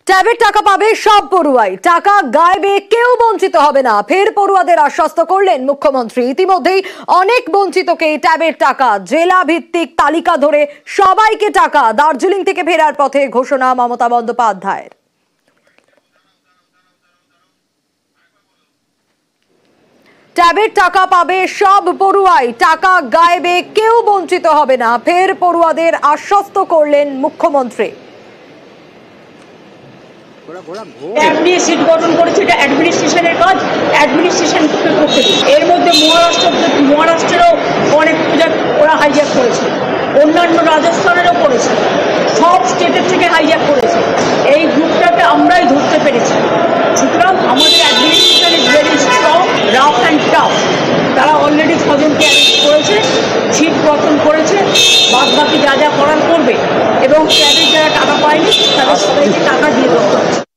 ট্যাবের টাকা পাবে সব পড়ুয়াই, টাকা গায়েবে কেউ বঞ্চিত হবে না, ফের পড়ুয়াদের আশ্বস্ত করলেন মুখ্যমন্ত্রী। ইতিমধ্যেই অনেক বঞ্চিতকে ট্যাবের টাকা, জেলা ভিত্তিক তালিকা ধরে সবাইকে টাকা। দার্জিলিং থেকে ফেরার পথে ঘোষণা মমতা বন্দ্যোপাধ্যায়ের। ট্যাবের টাকা পাবে সব পড়ুয়াই, টাকা গায়েবে কেউ বঞ্চিত হবে না, ফের পড়ুয়াদের আশ্বস্ত করলেন মুখ্যমন্ত্রী। সিট গঠন করেছে, এটা অ্যাডমিনিস্ট্রেশনের কাজ, অ্যাডমিনিস্ট্রেশন করতে। এর মধ্যে মহারাষ্ট্রেরও অনেক প্রজেক্ট ওরা হাইজ্যাক করেছে, অন্যান্য রাজস্থানেরও করেছে, সব স্টেটের থেকে হাইজ্যাক করেছে। এই গ্রুপটাকে আমরাই ধরতে পেরেছি। সুতরাং আমাদের administration is very strong, rough and tough. তারা অলরেডি 6 জনকে অ্যারেস্ট করেছে, সিট গঠন করেছে, বাদ বাকি যা যা করার করবে। এবং ট্যাবের যারা টাকা পায়নি তাদের সবাইকে টাকা